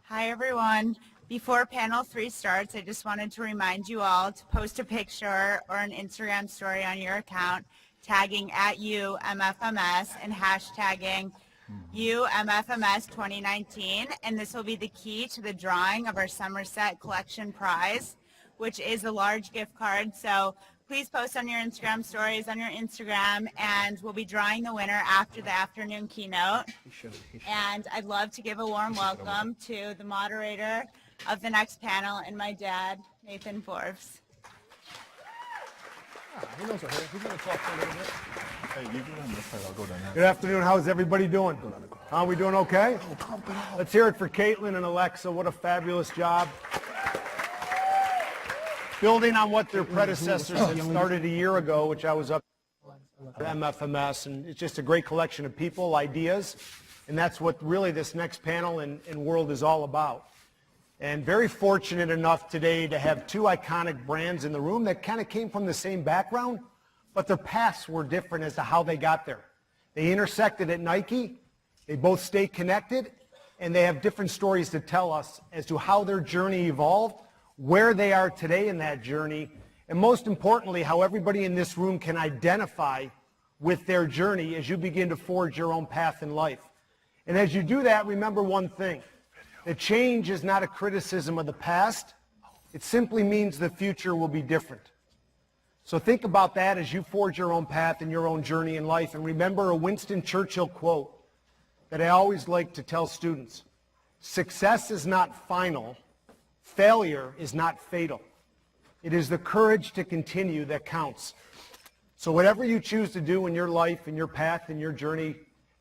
Hi, everyone. Before panel 3 starts, I just wanted to remind you all to post a picture or an Instagram story on your account, tagging @UMFMS and hashtagging UMFMS 2019. And this will be the key to the drawing of our Somerset Collection Prize, which is a large gift card. So please post on your Instagram stories on your Instagram, and we'll be drawing the winner after the afternoon keynote. And I'd love to give a warm welcome to the moderator of the next panel and my dad, Nathan Forbes. He knows what he's going to talk for a little bit. Hey, you go down this side, I'll go down there. Good afternoon. How's everybody doing? Are we doing okay? Let's hear it for Caitlin and Alexa. What a fabulous job. Building on what their predecessors had started a year ago, which I was up at MFMS, and it's just a great collection of people, ideas, and that's what really this next panel and world is all about. And very fortunate enough today to have two iconic brands in the room that kind of came from the same background, but their paths were different as to how they got there. They intersected at Nike, they both stayed connected, and they have different stories to tell us as to how their journey evolved, where they are today in that journey, and most importantly, how everybody in this room can identify with their journey as you begin to forge your own path in life. And as you do that, remember one thing. That change is not a criticism of the past. It simply means the future will be different. So think about that as you forge your own path and your own journey in life. And remember a Winston Churchill quote that I always like to tell students. Success is not final. Failure is not fatal. It is the courage to continue that counts. So whatever you choose to do in your life and your path and your journey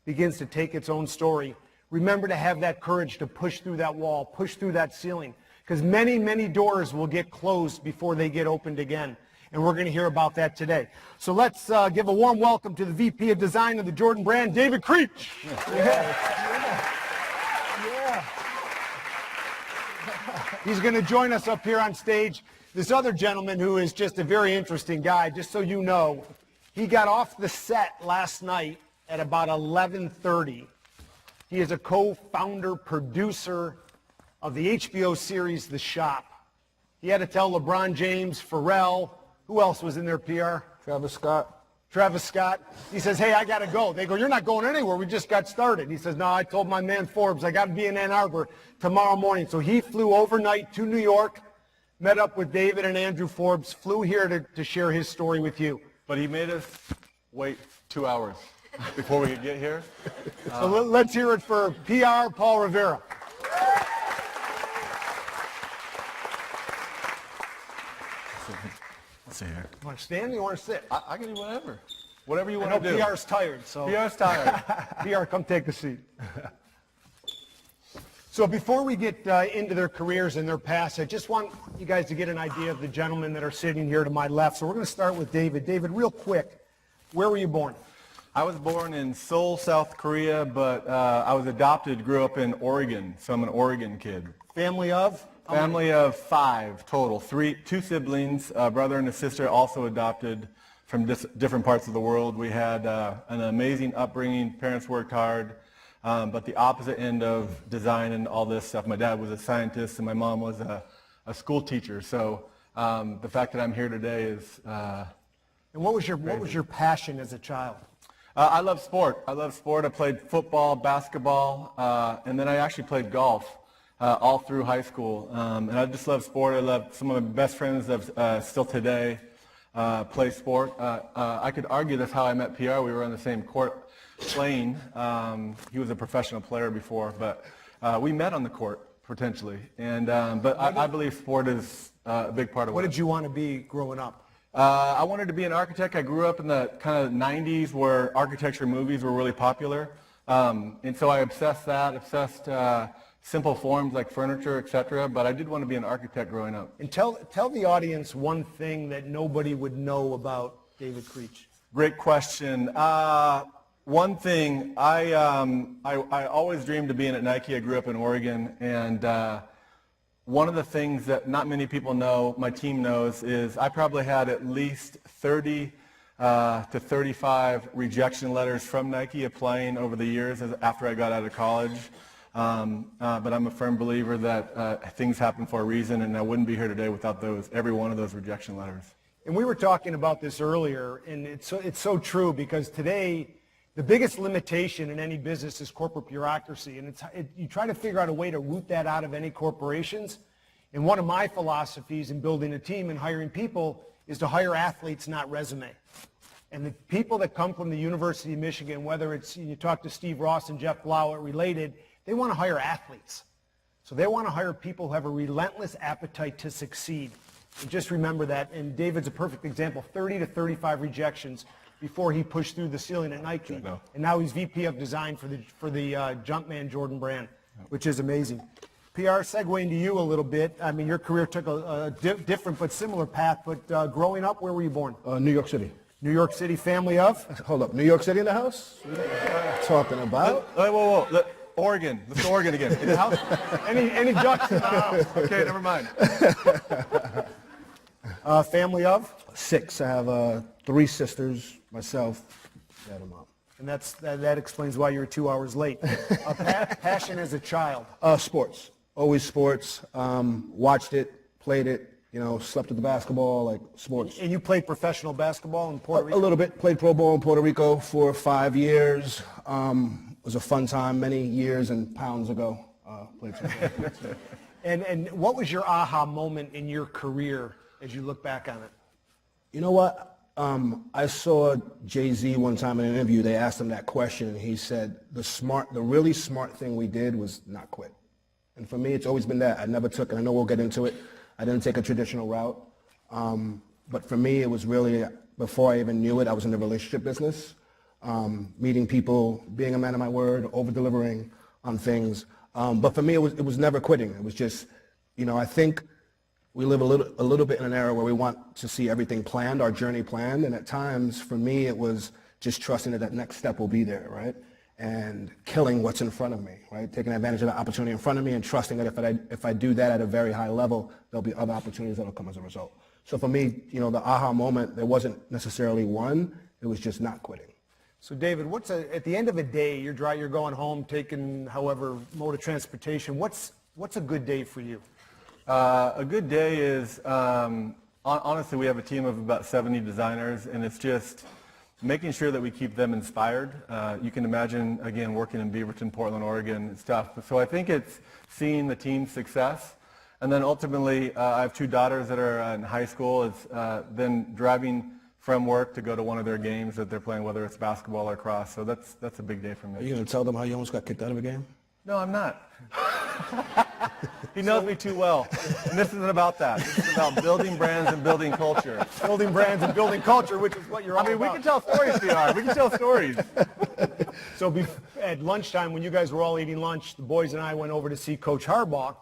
begins to take its own story, remember to have that courage to push through that wall, push through that ceiling, because many, many doors will get closed before they get opened again. And we're going to hear about that today. So let's give a warm welcome to the VP of Design of the Jordan brand, David Creech. He's going to join us up here on stage. This other gentleman who is just a very interesting guy, just so you know, he got off the set last night at about 11:30. He is a co-founder, producer of the HBO series The Shop. He had to tell LeBron James, Pharrell, who else was in their PR? Travis Scott. He says, hey, I got to go. They go, you're not going anywhere. We just got started. He says, no, I told my man Forbes, I got to be in Ann Arbor tomorrow morning. So he flew overnight to New York, met up with David and Andrew Forbes, flew here to share his story with you. But he made us wait 2 hours before we could get here. So let's hear it for PR Paul Rivera. Let's see here. You want to stand or you want to sit? I can do whatever. Whatever you I want know to do. PR's tired, so. PR's tired. PR, come take a seat. So before we get into their careers and their past, I just want you guys to get an idea of the gentlemen that are sitting here to my left. So we're going to start with David. David, real quick, where were you born? I was born in Seoul, South Korea, but I was adopted, grew up in Oregon, so I'm an Oregon kid. Family of? Family of 5 total, 2 siblings, a brother and a sister, also adopted from different parts of the world. We had an amazing upbringing, parents worked hard, but the opposite end of design and all this stuff. My dad was a scientist and my mom was a school teacher, so the fact that I'm here today is And what was your passion as a child? I love sport. I played football, basketball, and then I actually played golf all through high school. And I just love sport. I love some of my best friends that still today play sport. I could argue that's how I met PR. We were on the same court playing. He was a professional player before, but we met on the court potentially. And but I believe sport is a big part of What did you want to be growing up? I wanted to be an architect. I grew up in the kind of 90s where architecture movies were really popular. And so I obsessed simple forms like furniture, etc. But I did want to be an architect growing up. And tell the audience one thing that nobody would know about David Creech. Great question. One thing, I always dreamed of being at Nike. I grew up in Oregon, and one of the things that not many people know, my team knows, is I probably had at least 30 to 35 rejection letters from Nike applying over the years after I got out of college. But I'm a firm believer that things happen for a reason, and I wouldn't be here today without every one of those rejection letters. And we were talking about this earlier, and it's so true, because today the biggest limitation in any business is corporate bureaucracy, and you try to figure out a way to root that out of any corporations. And one of my philosophies in building a team and hiring people is to hire athletes, not resume. And the people that come from the University of Michigan, whether it's, you talk to Steve Ross and Jeff Blau at Related, they want to hire athletes. So they want to hire people who have a relentless appetite to succeed. And just remember that, and David's a perfect example, 30 to 35 rejections before he pushed through the ceiling at Nike. And now he's VP of design for the Jumpman Jordan brand, which is amazing. PR, segueing to you a little bit. I mean, your career took a different but similar path, but growing up, where were you born? New York City. New York City, family of? Hold up, New York City in the house? What are you talking about? Whoa. Oregon. Let's go Oregon again. In the house? Any ducks in the house? Okay, never mind. Family of? 6. I have 3 sisters, myself, dad and mom. And that explains why you were 2 hours late. Passion as a child? Sports. Always sports. Watched it, played it, slept at the basketball, like sports. And you played professional basketball in Puerto Rico? A little bit. Played pro ball in Puerto Rico for 5 years. It was a fun time, many years and pounds ago. Played some And what was your aha moment in your career as you look back on it? You know what? I saw Jay-Z one time in an interview. They asked him that question, and he said the really smart thing we did was not quit. And for me, it's always been that. I never took, and I know we'll get into it, I didn't take a traditional route. But for me, it was really, before I even knew it, I was in the relationship business, meeting people, being a man of my word, over-delivering on things. But for me, it was never quitting. It was just, I think we live a little bit in an era where we want to see everything planned, our journey planned, and at times, for me, it was just trusting that next step will be there, right? And killing what's in front of me, right? Taking advantage of the opportunity in front of me and trusting that if I do that at a very high level, there'll be other opportunities that'll come as a result. So for me, the aha moment, there wasn't necessarily one, it was just not quitting. So David, at the end of a day, you're going home, taking however mode of transportation, what's a good day for you? A good day is, honestly, we have a team of about 70 designers, and it's just making sure that we keep them inspired. You can imagine, again, working in Beaverton, Portland, Oregon, and stuff. So I think it's seeing the team's success. And then ultimately, I have 2 daughters that are in high school. It's then driving from work to go to one of their games that they're playing, whether it's basketball or cross. So that's a big day for me. Are you going to tell them how you almost got kicked out of a game? No, I'm not. He knows me too well. And this isn't about that. This is about building brands and building culture. Building brands and building culture, which is what you're all about. We can tell stories, PR. We can tell stories. So at lunchtime, when you guys were all eating lunch, the boys and I went over to see Coach Harbaugh.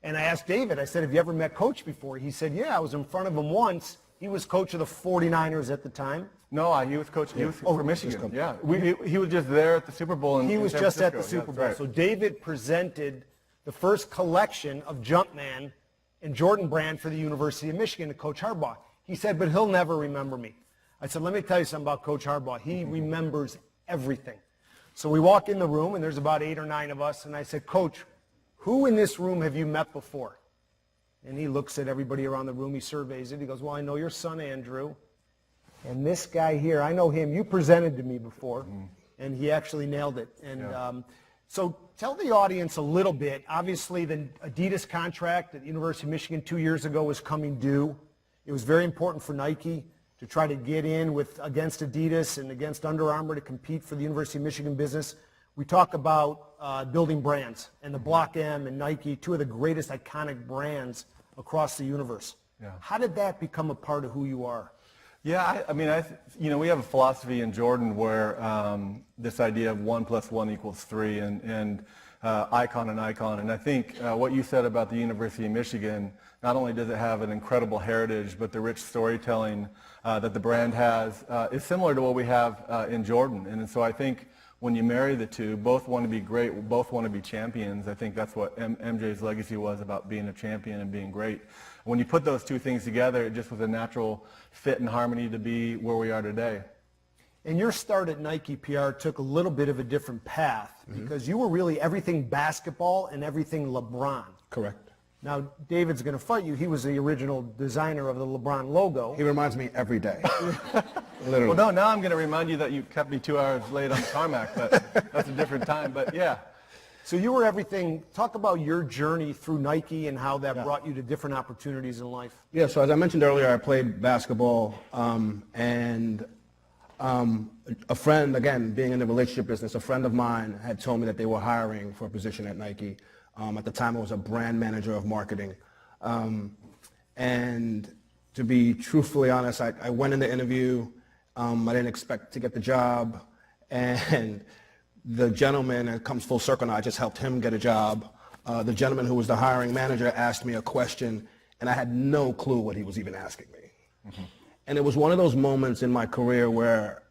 And I asked David, I said, have you ever met Coach before? He said, yeah, I was in front of him once. He was coach of the 49ers at the time. No, he was coach. He was for Michigan. Yeah, he was just there at the Super Bowl. He was just at the Super Bowl. Right. So David presented the first collection of Jumpman and Jordan brand for the University of Michigan to Coach Harbaugh. He said, but he'll never remember me. I said, let me tell you something about Coach Harbaugh. He remembers everything. So we walk in the room, and there's about 8 or 9 of us, and I said, Coach, who in this room have you met before? And he looks at everybody around the room. He surveys it. He goes, well, I know your son, Andrew. And this guy here, I know him. You presented to me before. And he actually nailed it. And so tell the audience a little bit. Obviously, the Adidas contract at the University of Michigan 2 years ago was coming due. It was very important for Nike to try to get in against Adidas and against Under Armour to compete for the University of Michigan business. We talk about building brands, and the Block M and Nike, 2 of the greatest iconic brands across the universe. Yeah. How did that become a part of who you are? Yeah, we have a philosophy in Jordan where this idea of 1 + 1 = 3, and icon and icon. And I think what you said about the University of Michigan, not only does it have an incredible heritage, but the rich storytelling that the brand has is similar to what we have in Jordan. And so I think when you marry the two, both want to be great, both want to be champions. I think that's what MJ's legacy was, about being a champion and being great. When you put those two things together, it just was a natural fit and harmony to be where we are today. And your start at Nike, PR, took a little bit of a different path because you were really everything basketball and everything LeBron. Correct. Now, David's going to fight you. He was the original designer of the LeBron logo. He reminds me every day. Literally. Well, no, now I'm going to remind you that you kept me 2 hours late on the tarmac, but that's a different time. But yeah. So you were everything. Talk about your journey through Nike and how that brought you to different opportunities in life. Yeah, so as I mentioned earlier, I played basketball, and a friend, again, being in the relationship business, a friend of mine had told me that they were hiring for a position at Nike. At the time, I was a brand manager of marketing. And to be truthfully honest, I went in the interview. I didn't expect to get the job. And the gentleman, it comes full circle now, I just helped him get a job. The gentleman who was the hiring manager asked me a question, and I had no clue what he was even asking me. Mm-hmm. And it was one of those moments in my career where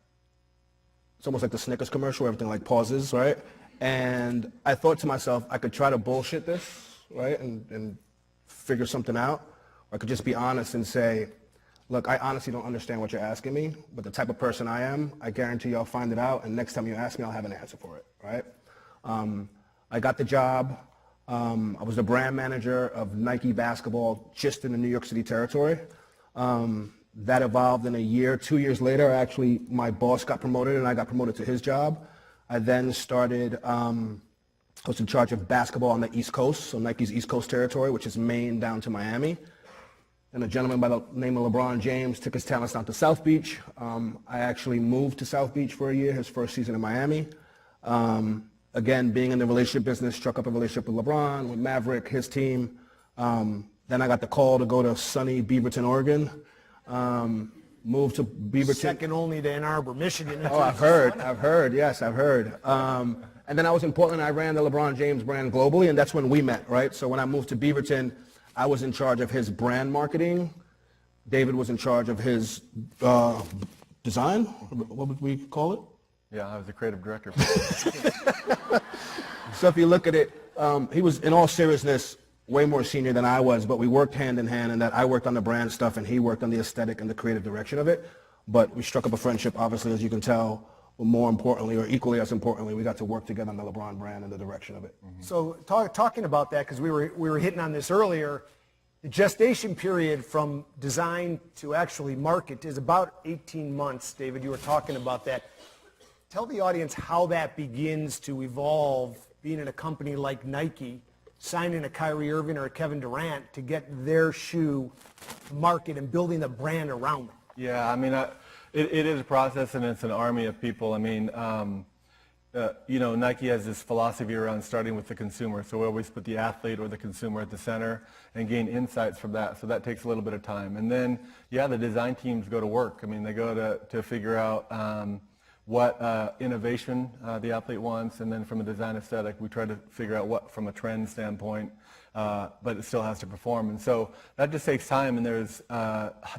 it's almost like the Snickers commercial where everything like pauses, right? And I thought to myself, I could try to bullshit this, right, and figure something out. Or I could just be honest and say, look, I honestly don't understand what you're asking me, but the type of person I am, I guarantee you I'll find it out, and next time you ask me, I'll have an answer for it, right? I got the job. I was the brand manager of Nike basketball just in the New York City territory. That evolved in a year. 2 years later, actually, my boss got promoted, and I got promoted to his job. I then started, I was in charge of basketball on the East Coast, so Nike's East Coast territory, which is Maine down to Miami. And a gentleman by the name of LeBron James took his talents down to South Beach. I actually moved to South Beach for a year, his first season in Miami. Again, being in the relationship business, struck up a relationship with LeBron, with Maverick, his team. Then I got the call to go to sunny Beaverton, Oregon. Moved to Beaverton. Second only to Ann Arbor, Michigan. Oh, I've heard, yes, I've heard. And then I was in Portland, I ran the LeBron James brand globally, and that's when we met, right? So when I moved to Beaverton, I was in charge of his brand marketing. David was in charge of his design, what would we call it? Yeah, I was the creative director. So if you look at it, he was, in all seriousness, way more senior than I was, but we worked hand in hand in that I worked on the brand stuff and he worked on the aesthetic and the creative direction of it. But we struck up a friendship, obviously, as you can tell. But more importantly, or equally as importantly, we got to work together on the LeBron brand and the direction of it. Mm-hmm. So talking about that, because we were hitting on this earlier, the gestation period from design to actually market is about 18 months. David, you were talking about that. Tell the audience how that begins to evolve, being in a company like Nike, signing a Kyrie Irving or a Kevin Durant to get their shoe to market and building the brand around them. Yeah, I mean, it is a process, and it's an army of people. I mean, you know, Nike has this philosophy around starting with the consumer. So we always put the athlete or the consumer at the center and gain insights from that. So that takes a little bit of time. And then, yeah, the design teams go to work. I mean, they go to figure out what innovation the athlete wants, and then from a design aesthetic, we try to figure out what from a trend standpoint, but it still has to perform. And so that just takes time, and there's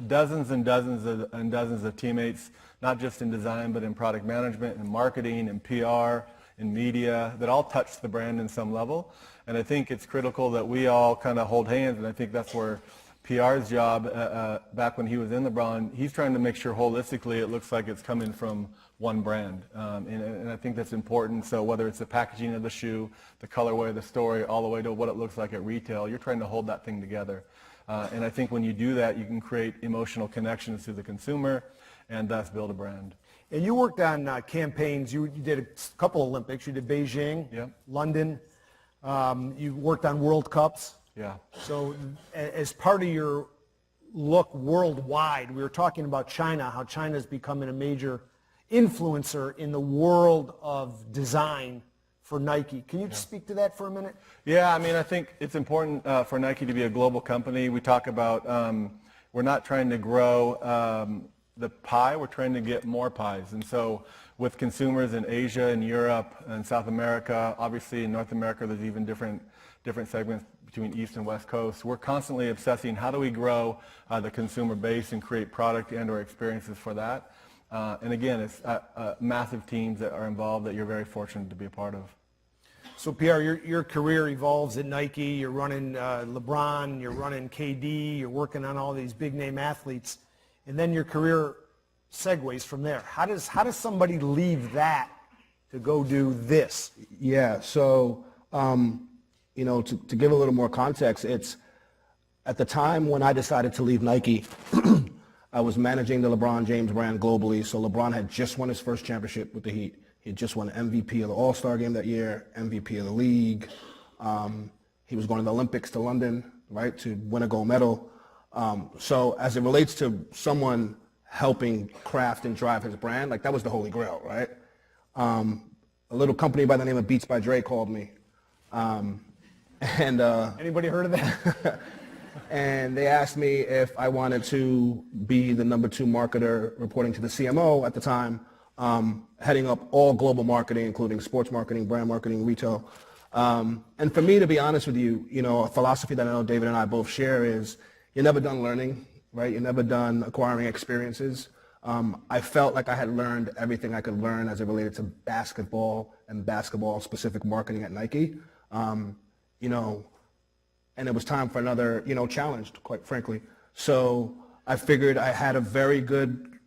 dozens and dozens of teammates, not just in design, but in product management and marketing and PR and media that all touch the brand in some level. And I think it's critical that we all kind of hold hands, and I think that's where PR's job, back when he was in LeBron, he's trying to make sure holistically it looks like it's coming from one brand. And I think that's important. So whether it's the packaging of the shoe, the colorway, the story, all the way to what it looks like at retail, you're trying to hold that thing together. And I think when you do that, you can create emotional connections to the consumer and thus build a brand. And you worked on campaigns. You did a couple Olympics. You did Beijing, Yep. London. You worked on World Cups. Yeah. So as part of your look worldwide, we were talking about China, how China is becoming a major influencer in the world of design for Nike. Can you speak to that for a minute? Yeah, I mean, I think it's important for Nike to be a global company. We talk about we're not trying to grow the pie, we're trying to get more pies. And so with consumers in Asia and Europe and South America, obviously in North America there's even different segments between East and West Coast. We're constantly obsessing how do we grow the consumer base and create product and or experiences for that. And again, it's massive teams that are involved that you're very fortunate to be a part of. So Pierre, your career evolves at Nike. You're running LeBron, you're running KD, you're working on all these big name athletes. And then your career segues from there. How does somebody leave that to go do this? Yeah, so, you know, to give a little more context, it's at the time when I decided to leave Nike, I was managing the LeBron James brand globally. So LeBron had just won his first championship with the Heat. He had just won MVP of the All-Star game that year, MVP of the league. He was going to the Olympics to London, right, to win a gold medal. So as it relates to someone helping craft and drive his brand, like that was the holy grail, right? A little company by the name of Beats by Dre called me. Anybody heard of that? And they asked me if I wanted to be the #2 marketer reporting to the CMO at the time, heading up all global marketing, including sports marketing, brand marketing, retail. And for me, to be honest with you, you know, a philosophy that I know David and I both share is you're never done learning, right? You're never done acquiring experiences. I felt like I had learned everything I could learn as it related to basketball and basketball-specific marketing at Nike. You know, and it was time for another, you know, challenge, quite frankly. So I figured I had a very good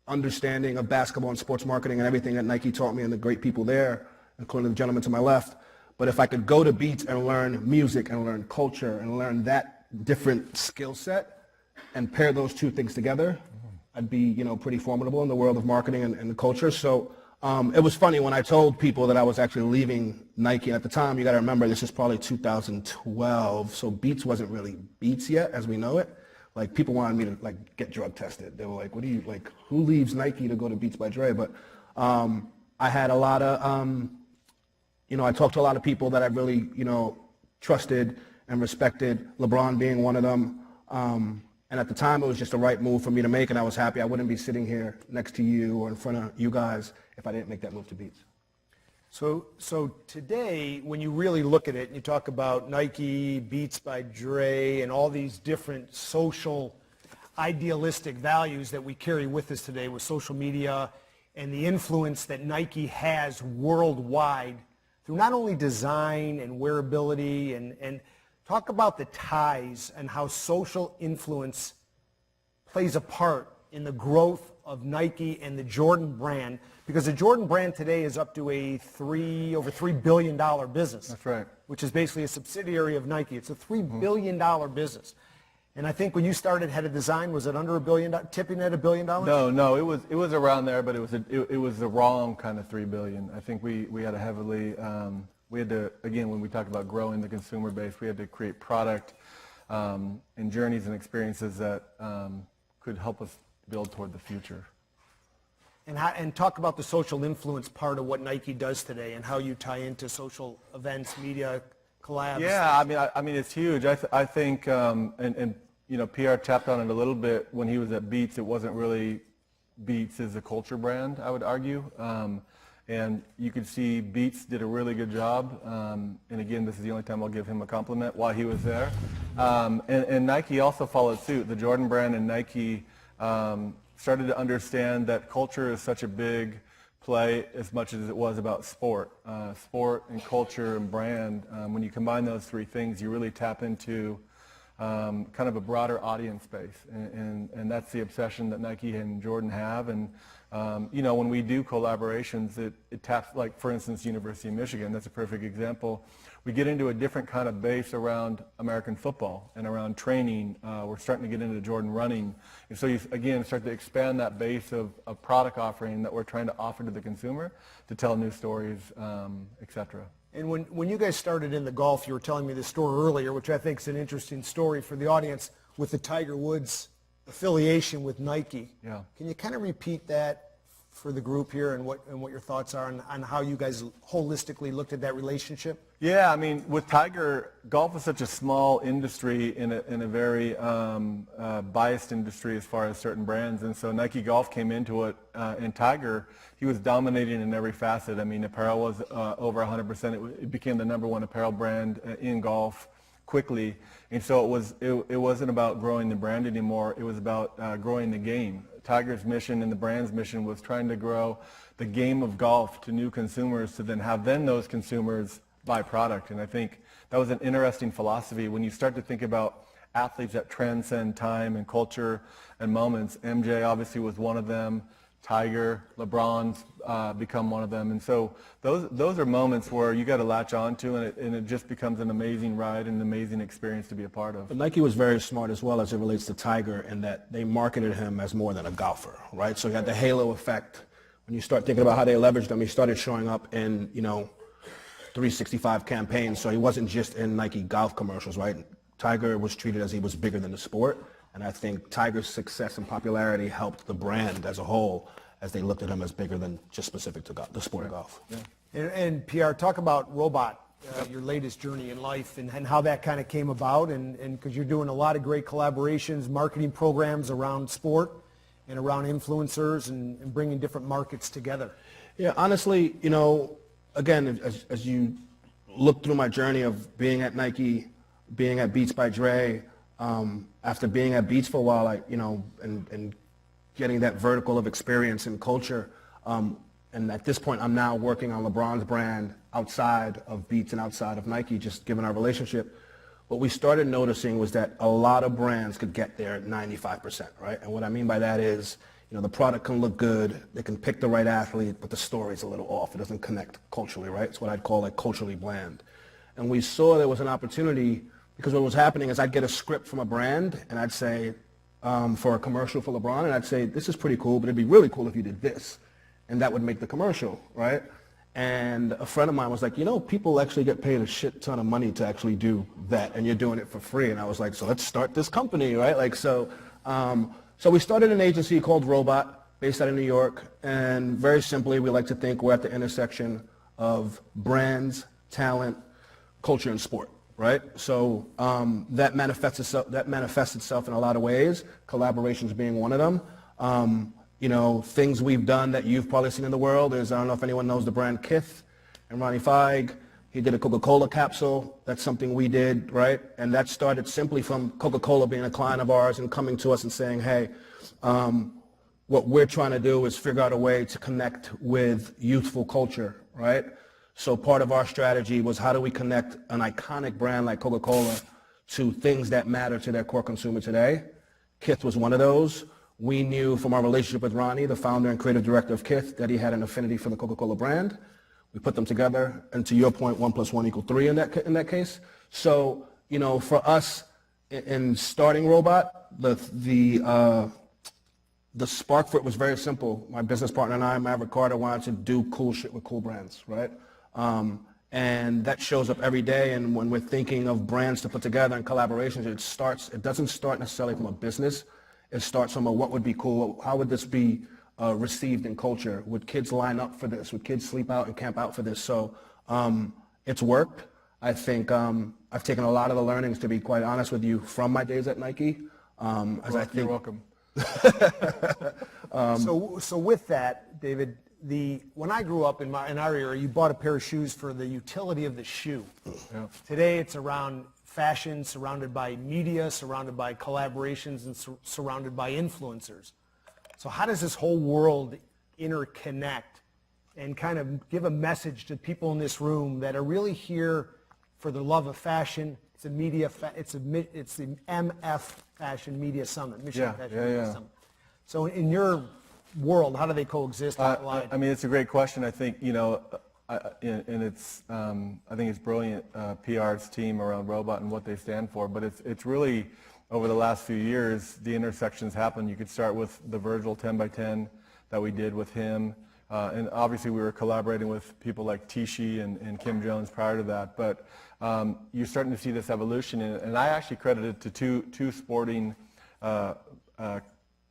understanding of basketball and sports marketing and everything that Nike taught me and the great people there, including the gentleman to my left. But if I could go to Beats and learn music and learn culture and learn that different skill set and pair those two things together, I'd be, you know, pretty formidable in the world of marketing and the culture. So it was funny when I told people that I was actually leaving Nike. At the time, you got to remember, this is probably 2012, so Beats wasn't really Beats yet as we know it. Like, people wanted me to, like, get drug tested. They were like, what do you, like, who leaves Nike to go to Beats by Dre? But I had a lot of, you know, I talked to a lot of people that I really, you know, trusted and respected, LeBron being one of them. And at the time, it was just the right move for me to make, and I was happy. I wouldn't be sitting here next to you or in front of you guys if I didn't make that move to Beats. So today, when you really look at it, and you talk about Nike, Beats by Dre, and all these different social, idealistic values that we carry with us today with social media and the influence that Nike has worldwide through not only design and wearability and talk about the ties and how social influence plays a part in the growth of Nike and the Jordan brand, because the Jordan brand today is up to over $3 billion business. That's right. Which is basically a subsidiary of Nike. It's a $3 billion business. And I think when you started head of design, was it under $1 billion, tipping at $1 billion? No, it was around there, but it was the wrong kind of $3 billion. I think we had a heavily we had to, again, when we talk about growing the consumer base, we had to create product and journeys and experiences that could help us build toward the future. And talk about the social influence part of what Nike does today and how you tie into social events, media, collabs. Yeah, I mean it's huge. I think, and you know, PR tapped on it a little bit when he was at Beats. It wasn't really Beats as a culture brand, I would argue. And you could see Beats did a really good job. And again, this is the only time I'll give him a compliment while he was there. And Nike also followed suit. The Jordan brand and Nike started to understand that culture is such a big play as much as it was about sport. Sport and culture and brand, when you combine those three things, you really tap into kind of a broader audience base. And that's the obsession that Nike and Jordan have. And you know, when we do collaborations, it taps, like, for instance, University of Michigan. That's a perfect example. We get into a different kind of base around American football and around training. We're starting to get into Jordan running. And so you, again, start to expand that base of product offering that we're trying to offer to the consumer to tell new stories, et cetera. And when you guys started in the golf, you were telling me this story earlier, which I think is an interesting story for the audience, with the Tiger Woods affiliation with Nike. Yeah. Can you kind of repeat that for the group here and what your thoughts are on how you guys holistically looked at that relationship? Yeah, I mean, with Tiger, golf is such a small industry in a very biased industry as far as certain brands, and so Nike Golf came into it, and Tiger, he was dominating in every facet. I mean, apparel was over 100%. It became the #1 apparel brand in golf quickly, and so it wasn't about growing the brand anymore. It was about growing the game. Tiger's mission and the brand's mission was trying to grow the game of golf to new consumers, to then have those consumers buy product. And I think that was an interesting philosophy when you start to think about athletes that transcend time and culture and moments. MJ obviously was one of them. Tiger, LeBron's become one of them. And so those are moments where you got to latch onto, and it just becomes an amazing ride and an amazing experience to be a part of. But Nike was very smart as well as it relates to Tiger in that they marketed him as more than a golfer, right? So you had the halo effect. When you start thinking about how they leveraged him, he started showing up in, 365 campaigns. So he wasn't just in Nike golf commercials, right? Tiger was treated as he was bigger than the sport. And I think Tiger's success and popularity helped the brand as a whole as they looked at him as bigger than just specific to the sport of golf. Yeah. And Pierre, talk about Robot, your latest journey in life, and how that kind of came about, and because you're doing a lot of great collaborations, marketing programs around sport and around influencers and bringing different markets together. Yeah, honestly, again, as you look through my journey of being at Nike, being at Beats by Dre, after being at Beats for a while, and getting that vertical of experience and culture, and at this point, I'm now working on LeBron's brand outside of Beats and outside of Nike, just given our relationship. What we started noticing was that a lot of brands could get there at 95%, right? And what I mean by that is, the product can look good, they can pick the right athlete, but the story's a little off. It doesn't connect culturally, right? It's what I'd call culturally bland. And we saw there was an opportunity, because what was happening is I'd get a script from a brand, and I'd say, for a commercial for LeBron, and I'd say, this is pretty cool, but it'd be really cool if you did this. And that would make the commercial, right? And a friend of mine was like, people actually get paid a shit ton of money to actually do that, and you're doing it for free. And I was like, so let's start this company, right? So we started an agency called Robot, based out of New York. And very simply, we like to think we're at the intersection of brands, talent, culture, and sport, right? So that manifests itself in a lot of ways, collaborations being one of them. Things we've done that you've probably seen in the world is, I don't know if anyone knows the brand Kith and Ronnie Feig. He did a Coca-Cola capsule. That's something we did, right? And that started simply from Coca-Cola being a client of ours and coming to us and saying, hey, what we're trying to do is figure out a way to connect with youthful culture, right? So part of our strategy was, how do we connect an iconic brand like Coca-Cola to things that matter to their core consumer today? Kith was one of those. We knew from our relationship with Ronnie, the founder and creative director of Kith, that he had an affinity for the Coca-Cola brand. We put them together, and to your point, 1 + 1 = 3 in that case. So, for us in starting Robot, the spark for it was very simple. My business partner and I, Maverick Carter, wanted to do cool shit with cool brands, right? And that shows up every day. And when we're thinking of brands to put together and collaborations, it doesn't start necessarily from a business. It starts from what would be cool, how would this be received in culture? Would kids line up for this? Would kids sleep out and camp out for this? So it's worked. I think I've taken a lot of the learnings, to be quite honest with you, from my days at Nike. You're welcome. So with that, David, when I grew up in our area, you bought a pair of shoes for the utility of the shoe. Yeah. Today it's around fashion, surrounded by media, surrounded by collaborations, and surrounded by influencers. So how does this whole world interconnect and kind of give a message to people in this room that are really here for the love of fashion? It's a media. It's the MF Fashion Media Summit, Michigan Fashion Media Summit. So in your world, how do they coexist? I mean, it's a great question. I think I think it's brilliant, PR's team around Robot and what they stand for. But it's really, over the last few years, the intersections happen. You could start with the Virgil 10x10 that we did with him. And obviously we were collaborating with people like Tishi and Kim Jones prior to that. But you're starting to see this evolution. And I actually credit it to two sporting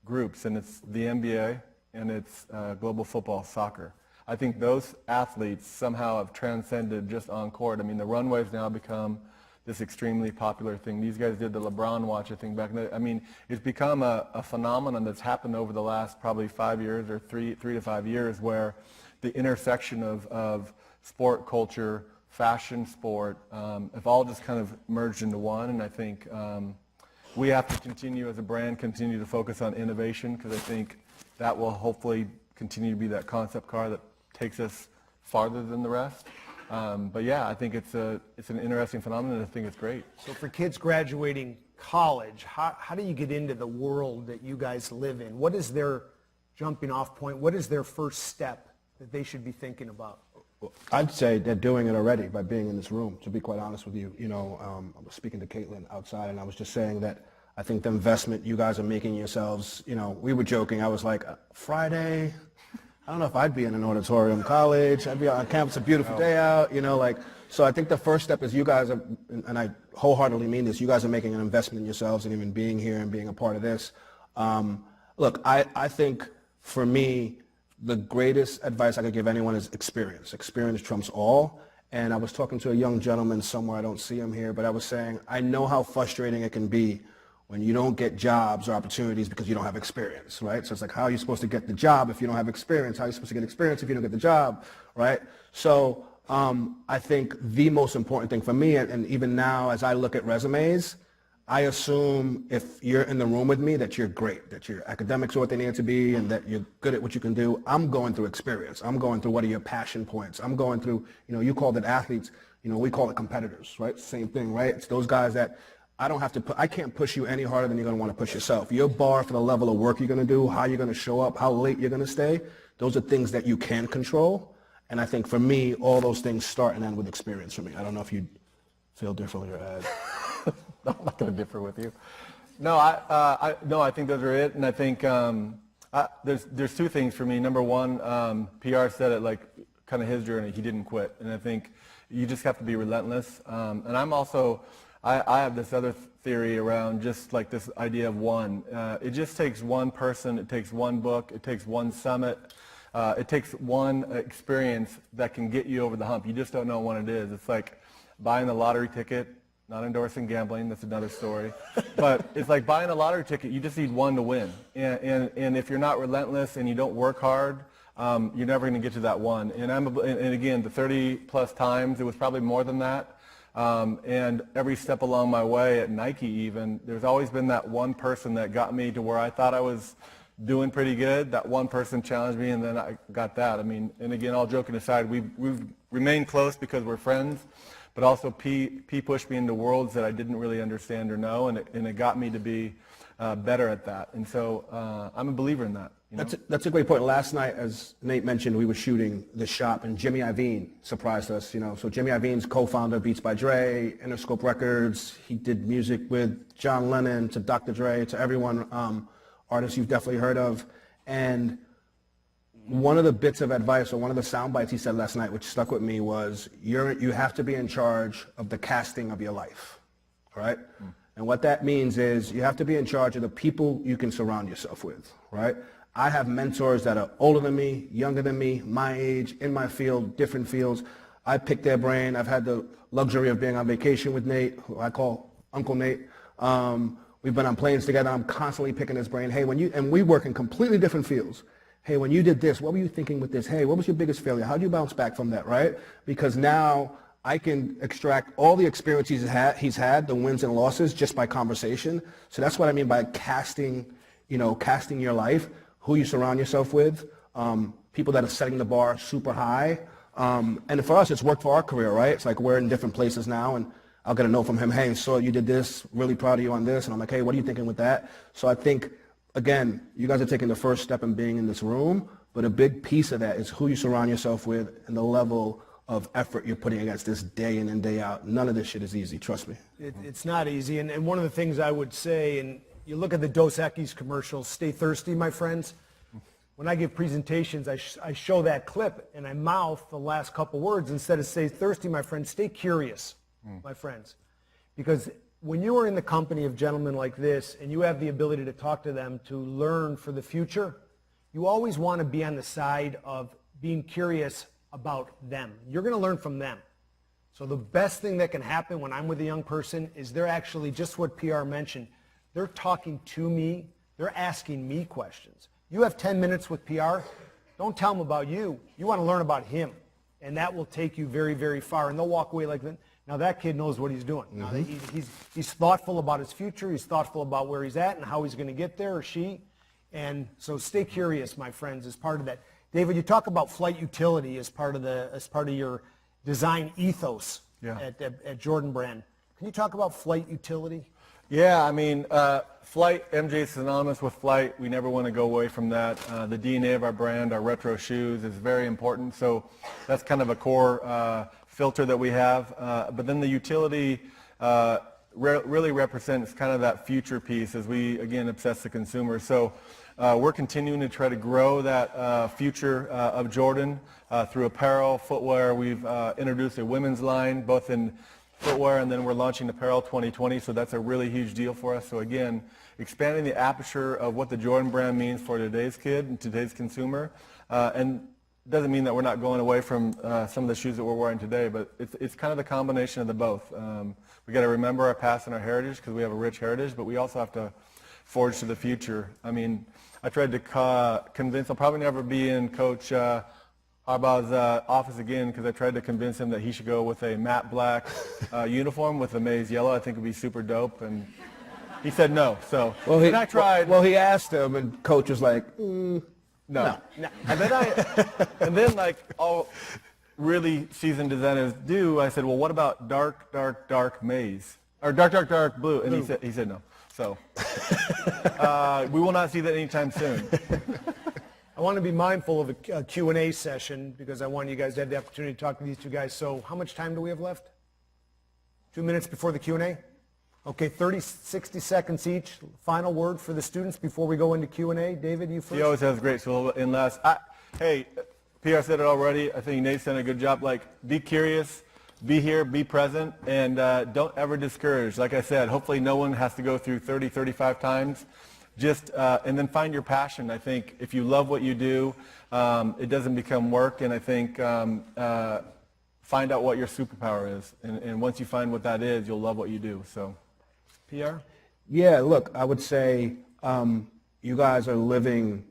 groups, and it's the NBA and it's global football, soccer. I think those athletes somehow have transcended just on court. I mean, the runway's now become this extremely popular thing. These guys did the LeBron watch, I think, back then. I mean, it's become a phenomenon that's happened over the last probably 5 years or three to 5 years, where the intersection of sport, culture, fashion, sport, have all just kind of merged into one. And I think we have to continue as a brand, continue to focus on innovation, because I think that will hopefully continue to be that concept car that takes us farther than the rest. But yeah, I think it's an interesting phenomenon. I think it's great. So for kids graduating college, how do you get into the world that you guys live in? What is their jumping off point? What is their first step that they should be thinking about? I'd say they're doing it already by being in this room, to be quite honest with you. You know, I was speaking to Caitlin outside, and I was just saying that I think the investment you guys are making yourselves, you know, we were joking. I was like, Friday, I don't know if I'd be in an auditorium college. I'd be on campus, a beautiful day out, you know, like, so I think the first step is you guys are, and I wholeheartedly mean this, you guys are making an investment in yourselves and even being here and being a part of this. Look, I think for me, the greatest advice I could give anyone is experience. Experience trumps all. And I was talking to a young gentleman somewhere, I don't see him here, but I was saying, I know how frustrating it can be when you don't get jobs or opportunities because you don't have experience, right? So it's like, how are you supposed to get the job if you don't have experience? How are you supposed to get experience if you don't get the job, right? So I think the most important thing for me, and even now as I look at resumes, I assume if you're in the room with me that you're great, that your academics are what they need to be, and that you're good at what you can do. I'm going through experience. I'm going through what are your passion points. I'm going through, you know, you called it athletes, you know, we call it competitors, right? Same thing, right? It's those guys that I can't push you any harder than you're going to want to push yourself. Your bar for the level of work you're going to do, how you're going to show up, how late you're going to stay, those are things that you can control. And I think for me, all those things start and end with experience for me. I don't know if you feel differently or add. I'm not going to differ with you. No, I think those are it. And I think there's two things for me. Number one, PR said it like kind of his journey. He didn't quit. And I think you just have to be relentless. And I'm also, I have this other theory around just like this idea of one. It just takes one person, it takes one book, it takes one summit, it takes one experience that can get you over the hump. You just don't know what it is. It's like buying the lottery ticket, not endorsing gambling, that's another story. But it's like buying a lottery ticket, you just need one to win. And if you're not relentless and you don't work hard, you're never going to get to that one. And again, the 30 plus times, it was probably more than that. And every step along my way at Nike even, there's always been that one person that got me to where I thought I was doing pretty good. That one person challenged me, and then I got that. I mean, and again, all joking aside, we've remained close because we're friends, but also P pushed me into worlds that I didn't really understand or know, and it got me to be better at that. And so I'm a believer in that. You know? That's a great point. Last night, as Nate mentioned, we were shooting The Shop, and Jimmy Iovine surprised us. You know, so Jimmy Iovine's co-founder of Beats by Dre, Interscope Records. He did music with John Lennon to Dr. Dre to everyone, artists you've definitely heard of. And one of the bits of advice, or one of the sound bites he said last night, which stuck with me, was you have to be in charge of the casting of your life, right? And what that means is you have to be in charge of the people you can surround yourself with, right? I have mentors that are older than me, younger than me, my age, in my field, different fields. I pick their brain. I've had the luxury of being on vacation with Nate, who I call Uncle Nate. We've been on planes together. I'm constantly picking his brain. Hey, and we work in completely different fields. Hey, when you did this, what were you thinking with this? Hey, what was your biggest failure? How did you bounce back from that, right? Because now I can extract all the experience he's had, the wins and losses, just by conversation. So that's what I mean by casting your life, who you surround yourself with, people that are setting the bar super high. And for us, it's worked for our career, right? It's like we're in different places now, and I'll get a note from him, hey, so you did this, really proud of you on this. And I'm like, hey, what are you thinking with that? So I think, again, you guys are taking the first step in being in this room, but a big piece of that is who you surround yourself with and the level of effort you're putting against this day in and day out. None of this shit is easy, trust me. It's not easy. And one of the things I would say, and you look at the Dos Equis commercials, stay thirsty, my friends. When I give presentations, I show that clip and I mouth the last couple words instead of stay thirsty, my friends, stay curious, my friends. Because when you are in the company of gentlemen like this and you have the ability to talk to them to learn for the future, you always want to be on the side of being curious about them. You're going to learn from them. So the best thing that can happen when I'm with a young person is they're actually, just what PR mentioned, they're talking to me, they're asking me questions. You have 10 minutes with PR, don't tell them about you. You want to learn about him, and that will take you very, very far, and they'll walk away like that. Now that kid knows what he's doing. Now he's thoughtful about his future, he's thoughtful about where he's at and how he's going to get there, or she. And so stay curious, my friends, as part of that. David, you talk about flight utility as part of design ethos Yeah. at Jordan Brand. Can you talk about flight utility? Yeah, I mean, flight, MJ is synonymous with flight. We never want to go away from that. The DNA of our brand, our retro shoes, is very important. So that's kind of a core filter that we have. But then the utility really represents kind of that future piece as we, again, obsess the consumer. So we're continuing to try to grow that future of Jordan through apparel, footwear. We've introduced a women's line, both in footwear, and then we're launching apparel 2020, so that's a really huge deal for us. So again, expanding the aperture of what the Jordan brand means for today's kid and today's consumer, and doesn't mean that we're not going away from some of the shoes that we're wearing today, but it's kind of the combination of the both. We got to remember our past and our heritage because we have a rich heritage, but we also have to forge to the future. I mean, I tried to convince, I'll probably never be in Coach Harbaugh's office again because I tried to convince him that he should go with a matte black uniform with a maize yellow. I think it would be super dope, and he said no. So and I tried. Well, he asked him, and Coach was like, No. And then like all really seasoned designers do, I said, well, what about dark maize or dark blue? And he said no. So we will not see that anytime soon. I want to be mindful of a Q&A session because I want you guys to have the opportunity to talk to these two guys. So how much time do we have left? 2 minutes before the Q&A? Okay, 60 seconds each. Final word for the students before we go into Q&A. David, you first. He always has great so in last. Hey, PR said it already. I think Nate's done a good job. Like, be curious, be here, be present, and don't ever discourage. Like I said, hopefully no one has to go through 30, 35 times. Just and then find your passion. I think if you love what you do, it doesn't become work. And I think find out what your superpower is. And once you find what that is, you'll love what you do. So, PR? yeah, look, I would say you guys are living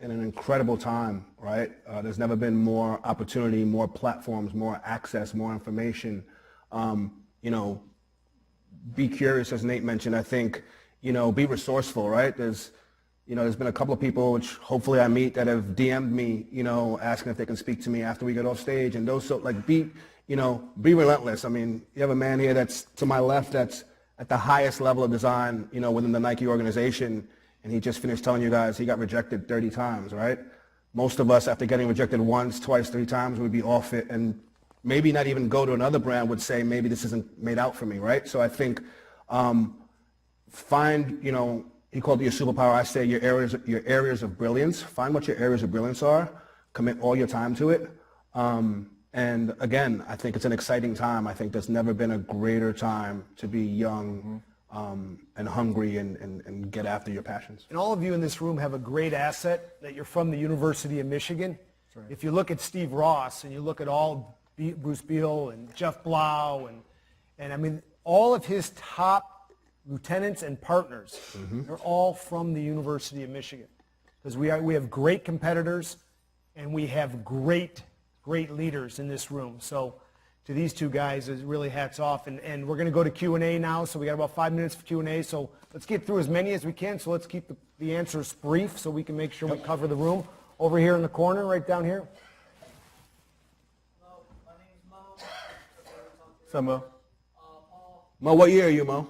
in an incredible time, right? There's never been more opportunity, more platforms, more access, more information. You know, be curious, as Nate mentioned. I think, you know, be resourceful, right? There's been a couple of people, which hopefully I meet, that have DM'd me, you know, asking if they can speak to me after we get off stage. And those, so like, be relentless. I mean, you have a man here that's to my left that's at the highest level of design, you know, within the Nike organization. And he just finished telling you guys he got rejected 30 times, right? Most of us, after getting rejected once, twice, 3 times, would be off it and maybe not even go to another brand, would say, maybe this isn't made out for me, right? So I think find, you know, he called it your superpower. I say your areas of brilliance. Find what your areas of brilliance are. Commit all your time to it. And again, I think it's an exciting time. I think there's never been a greater time to be young and hungry and get after your passions. And all of you in this room have a great asset that you're from the University of Michigan. Right. If you look at Steve Ross and you look at all Bruce Beal and Jeff Blau and I mean, all of his top lieutenants and partners, they're all from the University of Michigan. Because we have great competitors and we have great leaders in this room. So to these two guys, is really hats off. And we're going to go to Q&A now, so we got about 5 minutes for Q&A. So let's get through as many as we can. So let's keep the answers brief so we can make sure we cover the room. Over here in the corner, right down here. Hello, my name is Mo. So, Mo. Paul. Mo, what year are you, Mo?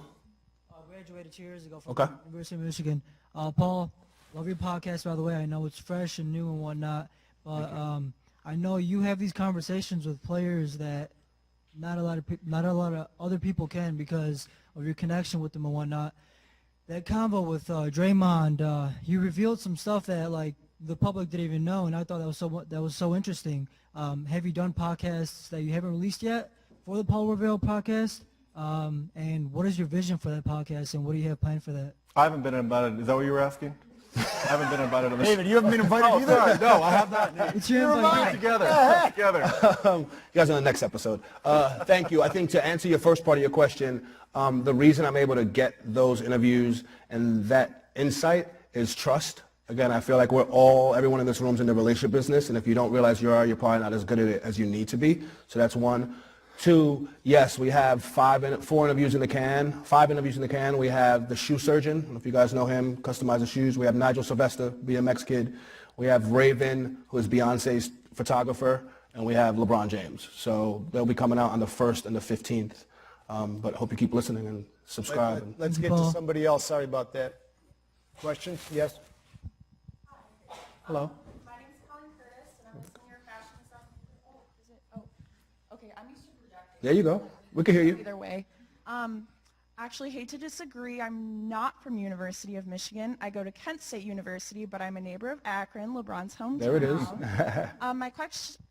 Graduated 2 years ago from Okay. University of Michigan. Paul, love your podcast, by the way. I know it's fresh and new and whatnot, but I know you have these conversations with players that not a lot of other people can because of your connection with them and whatnot. That convo with Draymond, you revealed some stuff that like the public didn't even know, and I thought that was so interesting. Have you done podcasts that you haven't released yet for the Paul Revere podcast? And what is your vision for that podcast, and what do you have planned for that? I haven't been invited. Is that what you were asking? I haven't been invited on this. David, you haven't been invited either? Sorry. No, I have not. It's your invite. Together. You guys on the next episode. Thank you. I think to answer your first part of your question, the reason I'm able to get those interviews and that insight is trust. Again, I feel like everyone in this room's in the relationship business, and if you don't realize you're probably not as good at it as you need to be. So that's one. 2, yes, we have 4 interviews in the can. 5 interviews in the can. We have the shoe surgeon. I don't know if you guys know him, customizes shoes. We have Nigel Sylvester, BMX kid. We have Raven, who is Beyonce's photographer. and we have LeBron James. So they'll be coming out on the 1st and the 15th. But I hope you keep listening and subscribe. Let's get to somebody else. Sorry about that. Questions? Yes? Hello. My name is Colleen Curtis, and I'm a senior fashion designer. Oh, is it? Oh, okay. I'm used to projecting. There you go. We can hear you. Either way. Actually, hate to disagree. I'm not from University of Michigan. I go to Kent State University, but I'm a neighbor of Akron, LeBron's hometown. There it is. My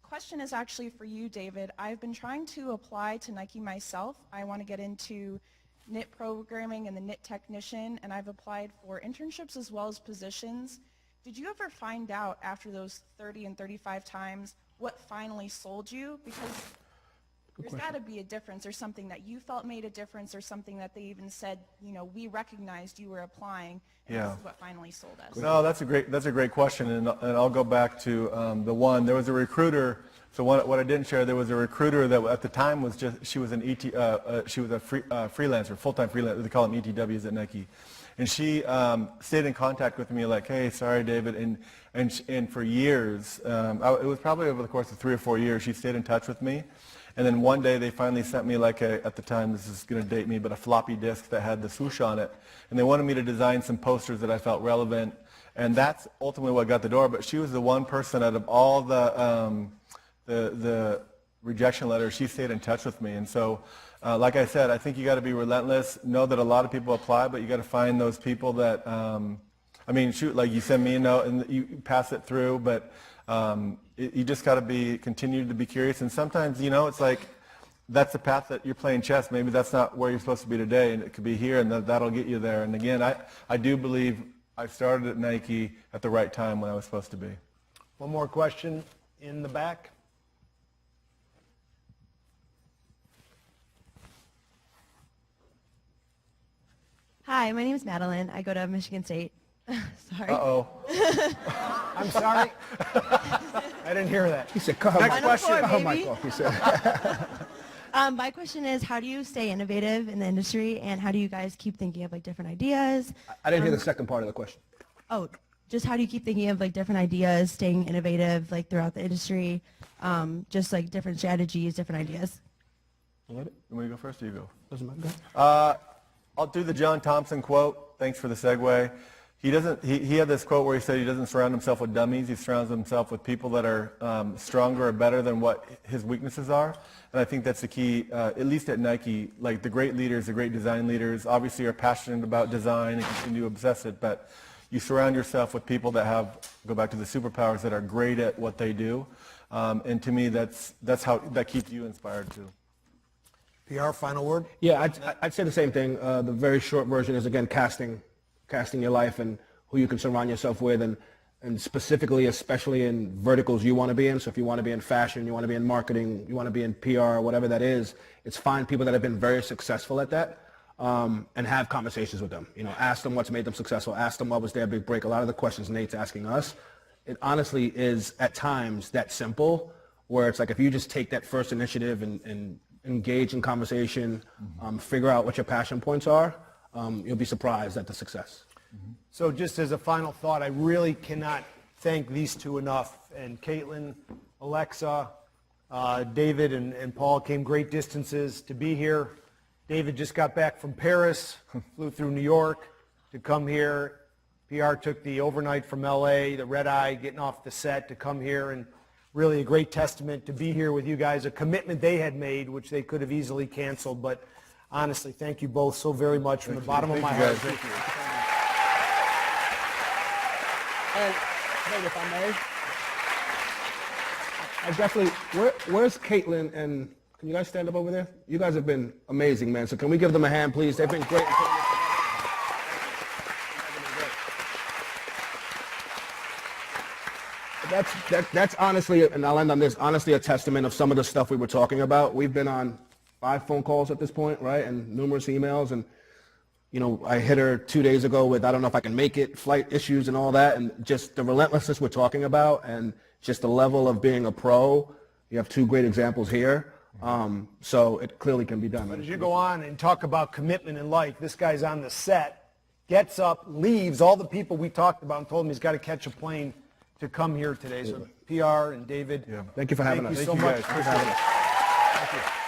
question is actually for you, David. I've been trying to apply to Nike myself. I want to get into knit programming and the knit technician, and I've applied for internships as well as positions. Did you ever find out after those 30 and 35 times what finally sold you? Because there's got to be a difference, or something that you felt made a difference, or something that they even said, you know, we recognized you were applying, and this is what finally sold us. No, that's a great question, and I'll go back to the one. There was a recruiter. So what I didn't share, there was a recruiter that at the time was she was an she was a freelancer, full-time freelancer. They call them ETWs at Nike, and she stayed in contact with me like, hey, sorry, David, and for years, it was probably over the course of 3 or 4 years, she stayed in touch with me. And then one day they finally sent me like at the time, this is going to date me, but a floppy disk that had the swoosh on it. And they wanted me to design some posters that I felt relevant. And that's ultimately what got the door. But she was the one person out of all the rejection letters, she stayed in touch with me. And so, like I said, I think you got to be relentless. Know that a lot of people apply, but you got to find those people that, I mean, shoot, like you send me a note and you pass it through, but you just got to continue to be curious. And sometimes, you know, it's like that's the path that you're playing chess. Maybe that's not where you're supposed to be today, and it could be here, and that'll get you there. And again, I do believe I started at Nike at the right time when I was supposed to be. One more question in the back. Hi, my name is Madeline. I go to Michigan State. Sorry. Uh-oh. I'm sorry. I didn't hear that. He said, come Next question. Oh, my God, he said. My question is, how do you stay innovative in the industry, and how do you guys keep thinking of like different ideas? I didn't hear the second part of the question. Oh, just how do you keep thinking of like different ideas, staying innovative like throughout the industry, just like different strategies, different ideas? You want me to go first, or you go? Doesn't matter. I'll do the John Thompson quote. Thanks for the segue. He had this quote where he said he doesn't surround himself with dummies. He surrounds himself with people that are stronger or better than what his weaknesses are. And I think that's the key, at least at Nike. Like the great leaders, the great design leaders, obviously are passionate about design and continue to obsess it. But you surround yourself with people that go back to the superpowers, that are great at what they do. And to me, that keeps you inspired too. PR, final word? Yeah, I'd say the same thing. The very short version is, again, casting your life and who you can surround yourself with, and specifically, especially in verticals you want to be in. So if you want to be in fashion, you want to be in marketing, you want to be in PR, whatever that is, it's find people that have been very successful at that, and have conversations with them. You know, ask them what's made them successful. Ask them what was their big break. A lot of the questions Nate's asking us, it honestly is at times that simple, where it's like if you just take that first initiative and engage in conversation, figure out what your passion points are, you'll be surprised at the success. So just as a final thought, I really cannot thank these two enough. And Caitlin, Alexa, David, and Paul came great distances to be here. David just got back from Paris, flew through New York to come here. PR took the overnight from LA, the red eye, getting off the set to come here, and really a great testament to be here with you guys, a commitment they had made, which they could have easily canceled. But honestly, thank you both so very much from the bottom of my heart. Thank you. And hey, if I may, I definitely, where's Caitlin, and can you guys stand up over there? You guys have been amazing, man. So can we give them a hand, please? They've been great. That's honestly, and I'll end on this, honestly a testament of some of the stuff we were talking about. We've been on 5 phone calls at this point, right, and numerous emails, and you know, I hit her 2 days ago with, I don't know if I can make it, flight issues and all that, and just the relentlessness we're talking about, and just the level of being a pro. You have 2 great examples here, so it clearly can be done. But as you go on and talk about commitment in life, this guy's on the set, gets up, leaves all the people we talked about and told him he's got to catch a plane, to come here today. So PR and David, Thank you for having thank us. you so Thank you much. guys. Appreciate it. Thank you.